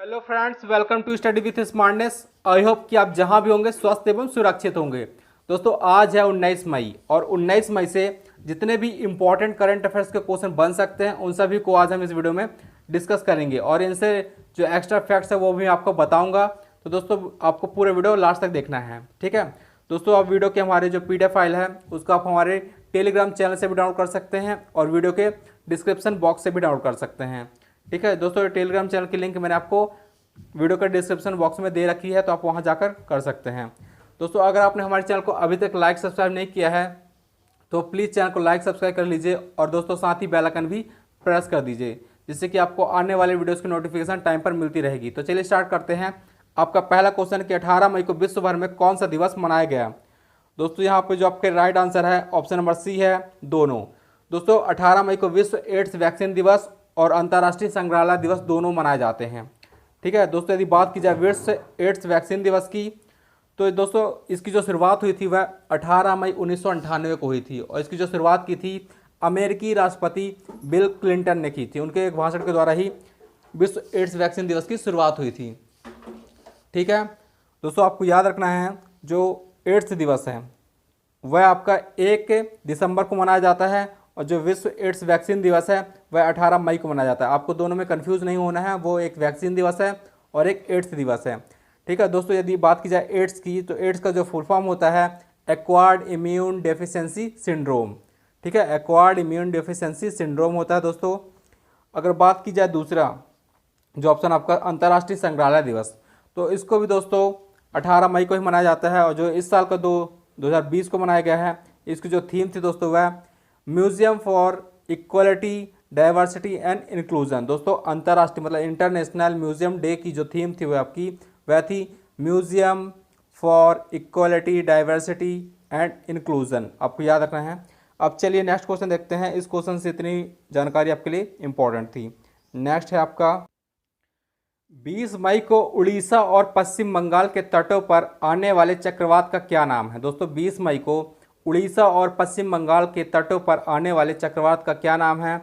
Hello friends, welcome to study with smartness. I hope कि आप जहां भी होंगे स्वस्थ एवं सुरक्षित होंगे। दोस्तों, आज है 19 मई और 19 मई से जितने भी इंपॉर्टेंट करंट अफेयर्स के क्वेश्चन बन सकते हैं उन सभी को आज हम इस वीडियो में डिस्कस करेंगे और इनसे जो एक्स्ट्रा फैक्ट्स है वो भी आपको बताऊंगा। तो दोस्तों, आपको पूरे वीडियो लास्ट तक देखना है, ठीक है। दोस्तों, आप वीडियो के हमारे जो PDF फाइल है उसको आप हमारे टेलीग्राम चैनल से भी डाउनलोड कर सकते हैं और वीडियो के डिस्क्रिप्शन बॉक्स से भी डाउनलोड कर सकते हैं, ठीक है। दोस्तों, टेलीग्राम चैनल की लिंक मैंने आपको वीडियो के डिस्क्रिप्शन बॉक्स में दे रखी है, तो आप वहां जाकर कर सकते हैं। दोस्तों, अगर आपने हमारे चैनल को अभी तक लाइक सब्सक्राइब नहीं किया है तो प्लीज़ चैनल को लाइक सब्सक्राइब कर लीजिए और दोस्तों साथ ही बेल आइकन भी प्रेस कर दीजिए, जिससे कि आपको आने वाले वीडियोज़ की नोटिफिकेशन टाइम पर मिलती रहेगी। तो चलिए स्टार्ट करते हैं। आपका पहला क्वेश्चन कि 18 मई को विश्व भर में कौन सा दिवस मनाया गया। दोस्तों, यहाँ पे जो आपके राइट आंसर है ऑप्शन नंबर सी है, दोनों। दोस्तों, 18 मई को विश्व एड्स वैक्सीन दिवस और अंतर्राष्ट्रीय संग्रहालय दिवस दोनों मनाए जाते हैं, ठीक है। दोस्तों, यदि बात की जाए विश्व एड्स वैक्सीन दिवस की, तो दोस्तों इसकी जो शुरुआत हुई थी वह 18 मई 1998 को हुई थी और इसकी जो शुरुआत की थी अमेरिकी राष्ट्रपति बिल क्लिंटन ने की थी। उनके एक भाषण के द्वारा ही विश्व एड्स वैक्सीन दिवस की शुरुआत हुई थी, ठीक है। दोस्तों, आपको याद रखना है जो एड्स दिवस है वह आपका 1 दिसंबर को मनाया जाता है और जो विश्व एड्स वैक्सीन दिवस है वह 18 मई को मनाया जाता है। आपको दोनों में कंफ्यूज नहीं होना है, वो एक वैक्सीन दिवस है और एक एड्स दिवस है, ठीक है। दोस्तों, यदि बात की जाए एड्स की, तो एड्स का जो फुल फॉर्म होता है एक्वायर्ड इम्यून डेफिशिएंसी सिंड्रोम, ठीक है। एक्वायर्ड इम्यून डेफिशिएंसी सिंड्रोम होता है। दोस्तों, अगर बात की जाए दूसरा जो ऑप्शन आपका अंतर्राष्ट्रीय संग्रहालय दिवस, तो इसको भी दोस्तों 18 मई को ही मनाया जाता है और जो इस साल का 2020 को मनाया गया है, इसकी जो थीम थी दोस्तों वह museum for equality diversity and inclusion. दोस्तों, अंतर्राष्ट्रीय मतलब इंटरनेशनल म्यूजियम डे की जो थीम थी वह थी museum for equality diversity and inclusion. आपको याद रखना है। अब चलिए नेक्स्ट क्वेश्चन देखते हैं। इस क्वेश्चन से इतनी जानकारी आपके लिए इंपॉर्टेंट थी। नेक्स्ट है आपका 20 मई को उड़ीसा और पश्चिम बंगाल के तटों पर आने वाले चक्रवात का क्या नाम है। दोस्तों, 20 मई को उड़ीसा और पश्चिम बंगाल के तटों पर आने वाले चक्रवात का क्या नाम है।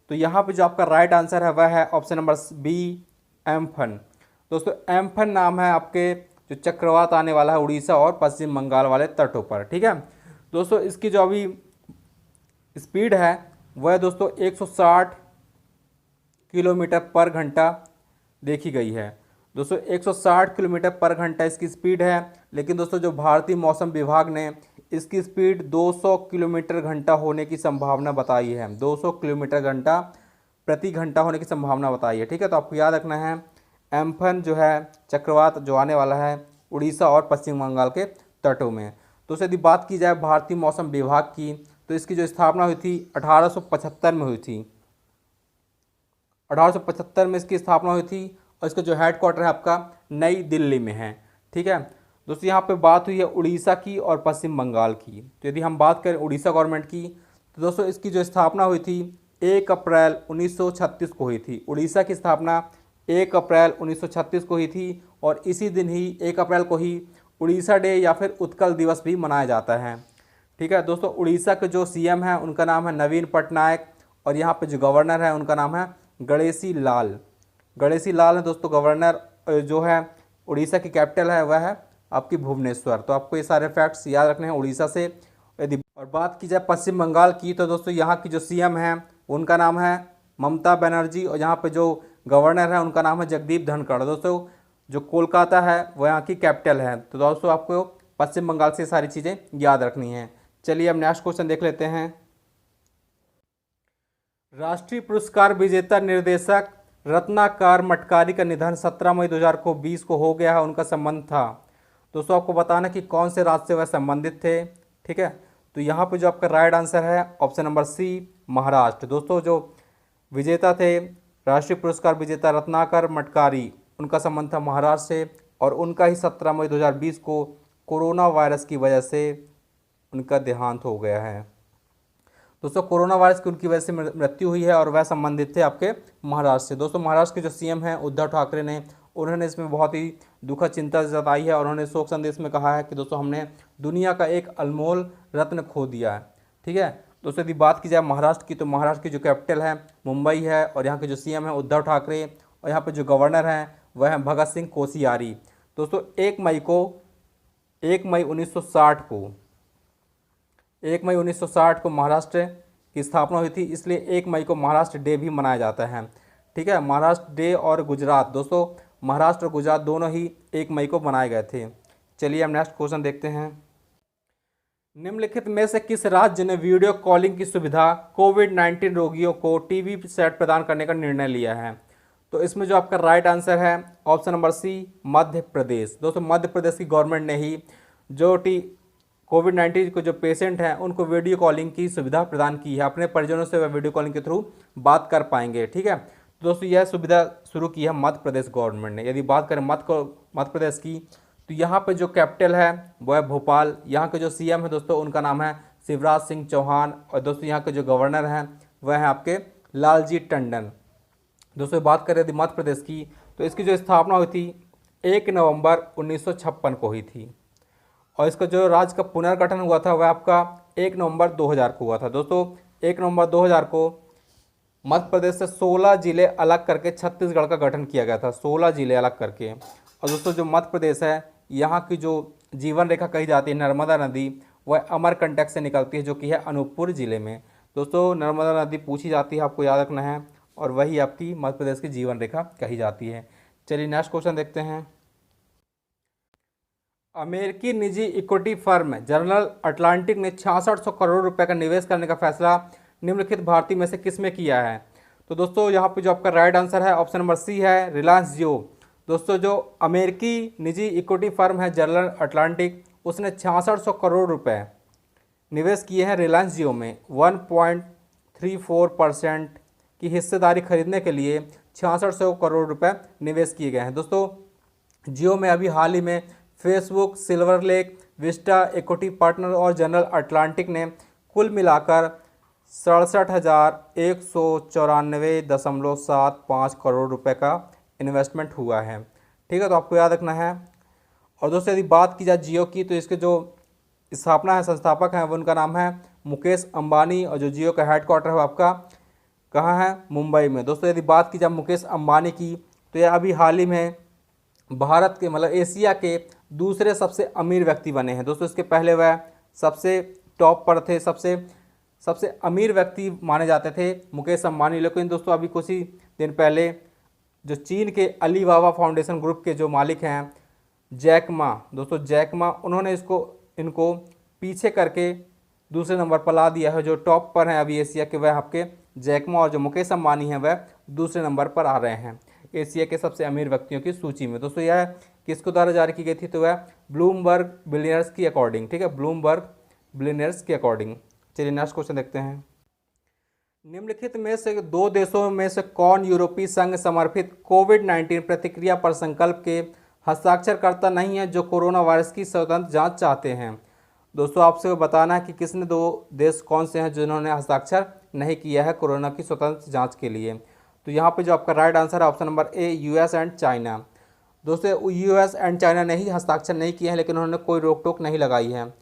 तो यहाँ पे जो आपका राइट आंसर है वह है ऑप्शन नंबर बी, एम्फन। दोस्तों, एम्फन नाम है आपके जो चक्रवात आने वाला है उड़ीसा और पश्चिम बंगाल वाले तटों पर, ठीक है। दोस्तों, इसकी जो अभी स्पीड है वह दोस्तों 160 किलोमीटर पर घंटा देखी गई है। दोस्तों, 160 किलोमीटर पर घंटा इसकी स्पीड है, लेकिन दोस्तों जो भारतीय मौसम विभाग ने इसकी स्पीड 200 किलोमीटर घंटा होने की संभावना बताई है। 200 किलोमीटर घंटा प्रति घंटा होने की संभावना बताई है, ठीक है। तो आपको याद रखना है एम्फन जो है चक्रवात जो आने वाला है उड़ीसा और पश्चिम बंगाल के तटों में। तो यदि बात की जाए भारतीय मौसम विभाग की, तो इसकी जो स्थापना हुई थी 1875 में हुई थी। 1875 में इसकी स्थापना हुई थी और इसका जो हेडक्वार्टर है आपका नई दिल्ली में है, ठीक है। दोस्तों, यहाँ पे बात हुई है उड़ीसा की और पश्चिम बंगाल की। तो यदि हम बात करें उड़ीसा गवर्नमेंट की, तो दोस्तों इसकी जो स्थापना हुई थी 1 अप्रैल 1936 को हुई थी। उड़ीसा की स्थापना 1 अप्रैल 1936 को हुई थी और इसी दिन ही 1 अप्रैल को ही उड़ीसा डे या फिर उत्कल दिवस भी मनाया जाता है, ठीक है। दोस्तों, उड़ीसा के जो CM है उनका नाम है नवीन पटनायक और यहाँ पे जो गवर्नर है उनका नाम है गणेशी लाल। गणेशी लाल है दोस्तों गवर्नर। जो है उड़ीसा की कैपिटल है वह है आपकी भुवनेश्वर। तो आपको ये सारे फैक्ट्स याद रखने हैं उड़ीसा से। यदि और बात की जाए पश्चिम बंगाल की, तो दोस्तों यहाँ की जो CM है उनका नाम है ममता बनर्जी और यहाँ पे जो गवर्नर है उनका नाम है जगदीप धनखड़। दोस्तों, जो कोलकाता है वह यहाँ की कैपिटल है। तो दोस्तों, आपको पश्चिम बंगाल से सारी चीज़ें याद रखनी हैं। चलिए अब नेक्स्ट क्वेश्चन देख लेते हैं। राष्ट्रीय पुरस्कार विजेता निर्देशक रत्नाकर मटकारी का निधन 17 मई 2020 को हो गया है। उनका संबंध था। दोस्तों, आपको बताना कि कौन से राज्य से वह संबंधित थे, ठीक है। तो यहाँ पे जो आपका राइट आंसर है ऑप्शन नंबर सी, महाराष्ट्र। दोस्तों, जो विजेता थे राष्ट्रीय पुरस्कार विजेता रत्नाकर मटकारी, उनका संबंध था महाराष्ट्र से और उनका ही 17 मई 2020 को कोरोना वायरस की वजह से उनका देहांत हो गया है। दोस्तों, कोरोना वायरस की उनकी वजह से मृत्यु हुई है और वह संबंधित थे आपके महाराष्ट्र से। दोस्तों, महाराष्ट्र के जो CM हैं उद्धव ठाकरे ने, उन्होंने इसमें बहुत ही दुखद चिंता जताई है और उन्होंने शोक संदेश में कहा है कि दोस्तों हमने दुनिया का एक अनमोल रत्न खो दिया है, ठीक है। दोस्तों, यदि बात की जाए महाराष्ट्र की, तो महाराष्ट्र की जो कैपिटल है मुंबई है और यहाँ के जो CM है उद्धव ठाकरे और यहाँ पे जो गवर्नर हैं वह हैं भगत सिंह कोश्यारी। दोस्तों 1 मई 1960 को महाराष्ट्र की स्थापना हुई थी, इसलिए 1 मई को महाराष्ट्र डे भी मनाया जाता है। ठीक है, महाराष्ट्र डे और गुजरात, दोस्तों महाराष्ट्र और गुजरात दोनों ही 1 मई को मनाए गए थे। चलिए हम नेक्स्ट क्वेश्चन देखते हैं। निम्नलिखित में से किस राज्य ने वीडियो कॉलिंग की सुविधा कोविड-19 रोगियों को टीवी सेट प्रदान करने का निर्णय लिया है? तो इसमें जो आपका राइट आंसर है option number C, Madhya Pradesh. दोस्तों मध्य प्रदेश की गवर्नमेंट ने ही जो कोविड-19 को जो पेशेंट हैं उनको वीडियो कॉलिंग की सुविधा प्रदान की है। अपने परिजनों से वह वीडियो कॉलिंग के थ्रू बात कर पाएंगे। ठीक है, दोस्तों यह सुविधा शुरू की है मध्य प्रदेश गवर्नमेंट ने। यदि बात करें मध्य प्रदेश की, तो यहाँ पे जो कैपिटल है वो है भोपाल। यहाँ के जो सीएम है दोस्तों उनका नाम है शिवराज सिंह चौहान, और दोस्तों यहाँ के जो गवर्नर हैं वह हैं आपके लालजी टंडन। दोस्तों बात करें यदि मध्य प्रदेश की, तो इसकी जो स्थापना हुई थी 1 नवंबर 1956 को हुई थी, और इसका जो राज्य का पुनर्गठन हुआ था वह आपका 1 नवंबर 2000 को हुआ था। दोस्तों 1 नवंबर 2000 को मध्य प्रदेश से 16 जिले अलग करके छत्तीसगढ़ का गठन किया गया था, 16 जिले अलग करके। और दोस्तों जो मध्य प्रदेश है, यहाँ की जो जीवन रेखा कही जाती है नर्मदा नदी, वह अमरकंटक से निकलती है, जो कि है अनूपपुर जिले में। दोस्तों नर्मदा नदी पूछी जाती है, आपको याद रखना है, और वही आपकी मध्य प्रदेश की जीवन रेखा कही जाती है। चलिए नेक्स्ट क्वेश्चन देखते हैं। अमेरिकी निजी इक्विटी फर्म जनरल अटलांटिक ने 6600 करोड़ रुपए का निवेश करने का फैसला निम्नलिखित भारतीय में से किस में किया है? तो दोस्तों यहाँ पे जो आपका राइट आंसर है ऑप्शन नंबर सी है, रिलायंस जियो। दोस्तों जो अमेरिकी निजी इक्विटी फर्म है जनरल अटलांटिक, उसने 6600 करोड़ रुपए निवेश किए हैं रिलायंस जियो में। 1.34% की हिस्सेदारी खरीदने के लिए 6600 करोड़ रुपए निवेश किए गए हैं। दोस्तों जियो में अभी हाल ही में Facebook, silver lake, Vista equity partner और जनरल अटलांटिक ने कुल मिलाकर 67,194.75 करोड़ रुपए का इन्वेस्टमेंट हुआ है। ठीक है, तो आपको याद रखना है। और दोस्तों यदि बात की जाए जियो की, तो इसके जो स्थापना है, संस्थापक हैं, वो उनका नाम है मुकेश अंबानी, और जो जियो का हेडक्वार्टर है वो आपका कहाँ है? मुंबई में। दोस्तों यदि बात की जाए मुकेश अंबानी की, तो यह अभी हाल ही में भारत के मतलब एशिया के दूसरे सबसे अमीर व्यक्ति बने हैं। दोस्तों इसके पहले वह सबसे टॉप पर थे, सबसे अमीर व्यक्ति माने जाते थे मुकेश अंबानी। लेकिन दोस्तों अभी कुछ ही दिन पहले जो चीन के अलीबाबा फाउंडेशन ग्रुप के जो मालिक हैं जैक मा, दोस्तों जैक मा, उन्होंने इनको पीछे करके दूसरे नंबर पर ला दिया है। जो टॉप पर हैं अभी एशिया के, वह आपके जैक मा, और जो मुकेश अंबानी हैं वह दूसरे नंबर पर आ रहे हैं एशिया के सबसे अमीर व्यक्तियों की सूची में। दोस्तों यह किसको द्वारा जारी की गई थी? तो वह ब्लूमबर्ग बिलियनर्स की अकॉर्डिंग। ठीक है, ब्लूमबर्ग बिलियनर्स के अकॉर्डिंग। चलिए नेक्स्ट क्वेश्चन देखते हैं। निम्नलिखित में से दो देशों में से कौन यूरोपीय संघ समर्थित कोविड-19 प्रतिक्रिया पर संकल्प के हस्ताक्षरकर्ता नहीं है, जो कोरोना वायरस की स्वतंत्र जांच चाहते हैं? दोस्तों आपसे बताना है कि किसने दो देश कौन से हैं जिन्होंने हस्ताक्षर नहीं किया है कोरोना की स्वतंत्र जाँच के लिए। तो यहाँ पे जो आपका राइट आंसर है option number A, US and China. दोस्तों यूएस एंड चाइना ने ही हस्ताक्षर नहीं किए हैं, लेकिन उन्होंने कोई रोक टोक नहीं लगाई है।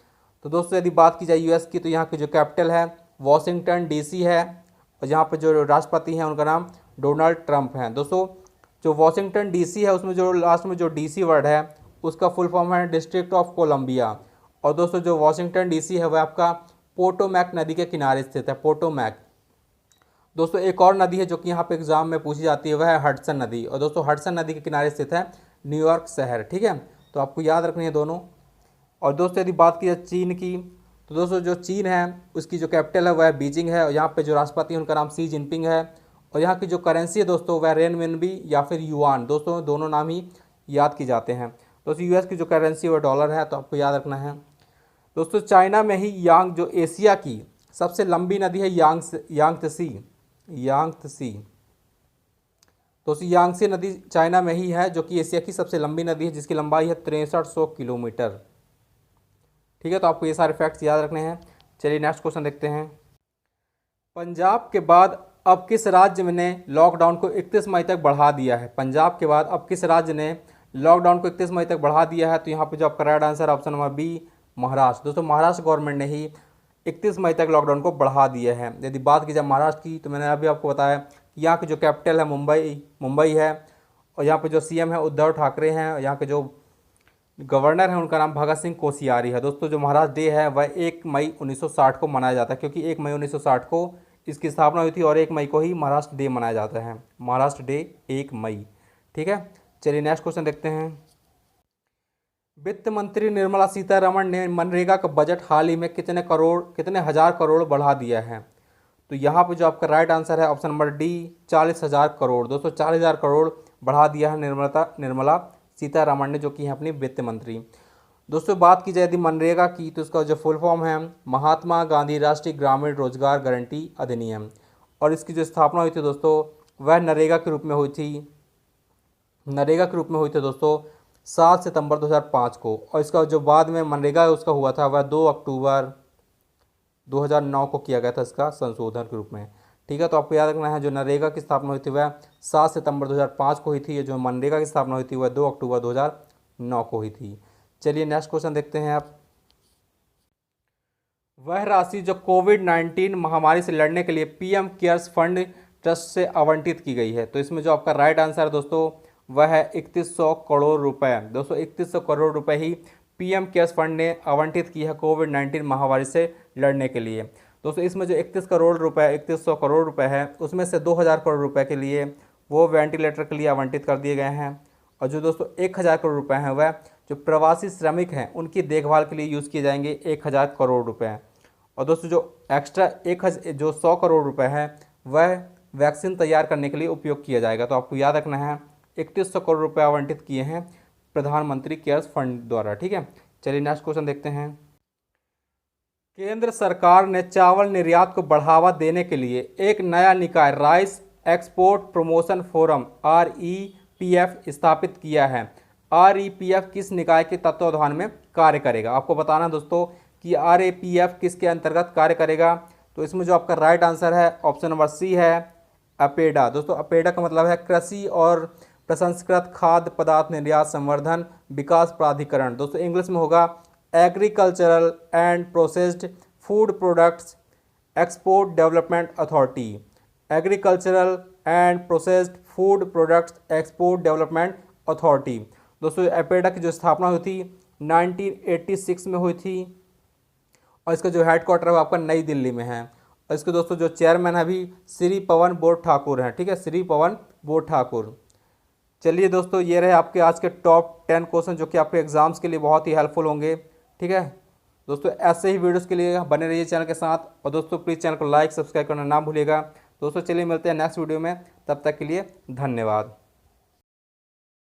तो दोस्तों यदि बात की जाए यूएस की, तो यहाँ की जो कैपिटल है वॉशिंगटन डीसी है, और यहाँ पे जो राष्ट्रपति हैं उनका नाम डोनाल्ड ट्रंप है। दोस्तों जो वॉशिंगटन डीसी है, उसमें जो लास्ट में जो डीसी वर्ड है उसका फुल फॉर्म है डिस्ट्रिक्ट ऑफ कोलंबिया। और दोस्तों जो वॉशिंगटन डीसी है वह आपका पोटोमैक नदी के किनारे स्थित है, पोटोमैक। दोस्तों एक और नदी है जो कि यहाँ पे एग्जाम में पूछी जाती है, वह है हडसन नदी, और दोस्तों हडसन नदी के किनारे स्थित है न्यूयॉर्क शहर। ठीक है, तो आपको याद रखनी है दोनों। और दोस्तों यदि बात की जाए चीन की, तो दोस्तों जो चीन है उसकी जो कैपिटल है वह बीजिंग है, और यहाँ पे जो राष्ट्रपति है उनका नाम शी जिनपिंग है, और यहाँ की जो करेंसी है दोस्तों वह रेनमिनबी या फिर युआन, दोस्तों दोनों नाम ही याद की जाते हैं। दोस्तों यूएस की जो करेंसी है वह डॉलर है, तो आपको याद रखना है। दोस्तों चाइना में ही यांग जो एशिया की सबसे लंबी नदी है यांगत्से। दोस्तों यांगत्से नदी चाइना में ही है, जो कि एशिया की सबसे लंबी नदी है, जिसकी लंबाई है 6300 किलोमीटर। ठीक है, तो आपको ये सारे फैक्ट्स याद रखने हैं। चलिए नेक्स्ट क्वेश्चन देखते हैं। पंजाब के बाद अब किस राज्य ने लॉकडाउन को 31 मई तक बढ़ा दिया है? पंजाब के बाद अब किस राज्य ने लॉकडाउन को 31 मई तक बढ़ा दिया है? तो यहाँ पे जो आपका right answer option number B, Maharashtra. दोस्तों महाराष्ट्र गवर्नमेंट ने ही 31 मई तक लॉकडाउन को बढ़ा दिया है। यदि बात की जाए महाराष्ट्र की, तो मैंने अभी आपको बताया कि यहाँ की जो कैपिटल है मुंबई है, और यहाँ पे जो सीएम है उद्धव ठाकरे हैं, यहाँ के जो गवर्नर हैं उनका नाम भगत सिंह कोश्यारी है। दोस्तों जो महाराष्ट्र डे है वह 1 मई 1960 को मनाया जाता है, क्योंकि 1 मई 1960 को इसकी स्थापना हुई थी और 1 मई को ही महाराष्ट्र डे मनाया जाता है। महाराष्ट्र डे 1 मई। ठीक है, चलिए नेक्स्ट क्वेश्चन देखते हैं। वित्त मंत्री निर्मला सीतारमण ने मनरेगा का बजट हाल ही में कितने हजार करोड़ बढ़ा दिया है? तो यहाँ पे जो आपका राइट आंसर है ऑप्शन नंबर डी, 40,000 करोड़। दोस्तों 40,000 करोड़ बढ़ा दिया है निर्मला सीतारमण ने, जो कि है अपनी वित्त मंत्री। दोस्तों बात की जाए यदि मनरेगा की, तो इसका जो फुल फॉर्म है महात्मा गांधी राष्ट्रीय ग्रामीण रोजगार गारंटी अधिनियम, और इसकी जो स्थापना हुई थी दोस्तों वह नरेगा के रूप में हुई थी। नरेगा के रूप में हुई थी दोस्तों 7 सितंबर 2005 को, और इसका जो बाद में मनरेगा उसका हुआ था वह 2 अक्टूबर 2009 को किया गया था, इसका संशोधन के रूप में। ठीक है, तो आपको याद रखना है जो नरेगा की स्थापना हुई थी वह 7 सितंबर 2005 को हुई थी, ये जो मनरेगा की स्थापना हुई थी वह 2 अक्टूबर 2009 को हुई थी। चलिए नेक्स्ट क्वेश्चन देखते हैं आप। वह राशि जो कोविड-19 महामारी से लड़ने के लिए पीएम केयर्स फंड ट्रस्ट से आवंटित की गई है, तो इसमें जो आपका राइट आंसर है दोस्तों वह है 3100 करोड़ रुपए। दोस्तों 3100 करोड़ रुपए ही पीएम केयर्स फंड ने आवंटित की है कोविड-19 महामारी से लड़ने के लिए। दोस्तों इसमें जो 3100 करोड़ रुपए है उसमें से 2000 करोड़ रुपए के लिए वो वेंटिलेटर के लिए आवंटित कर दिए गए हैं, और जो दोस्तों 1000 करोड़ रुपए हैं वह जो प्रवासी श्रमिक हैं उनकी देखभाल के लिए यूज़ किए जाएंगे 1000 करोड़ रुपए। और दोस्तों जो एक्स्ट्रा 100 करोड़ रुपए है वह वैक्सीन तैयार करने के लिए उपयोग किया जाएगा। तो आपको याद रखना है 3100 करोड़ रुपए आवंटित किए हैं प्रधानमंत्री केयर्स फंड द्वारा। ठीक है, चलिए नेक्स्ट क्वेश्चन देखते हैं। केंद्र सरकार ने चावल निर्यात को बढ़ावा देने के लिए एक नया निकाय rice export promotion forum REPF स्थापित किया है। REPF किस निकाय के तत्वावधान में कार्य करेगा? आपको बताना दोस्तों कि REPF किसके अंतर्गत कार्य करेगा। तो इसमें जो आपका राइट आंसर है ऑप्शन नंबर सी है अपेडा। दोस्तों अपेडा का मतलब है कृषि और प्रसंस्कृत खाद्य पदार्थ निर्यात संवर्धन विकास प्राधिकरण। दोस्तों इंग्लिश में होगा agricultural and processed food products export development authority. Agricultural and processed food products export development authority. दोस्तों एपेडा की जो स्थापना हुई थी 1986 में हुई थी, और इसका जो हेडक्वार्टर है वो आपका नई दिल्ली में है। और इसके दोस्तों जो चेयरमैन है अभी श्री पवन बोस ठाकुर हैं। ठीक है, श्री पवन बोस ठाकुर। चलिए दोस्तों ये रहे आपके आज के टॉप 10 क्वेश्चन जो कि आपके एग्जाम्स के लिए बहुत ही हेल्पफुल होंगे। ठीक है दोस्तों, ऐसे ही वीडियोस के लिए बने रहिए चैनल के साथ, और दोस्तों प्लीज़ चैनल को लाइक सब्सक्राइब करना ना भूलिएगा। दोस्तों चलिए मिलते हैं नेक्स्ट वीडियो में, तब तक के लिए धन्यवाद।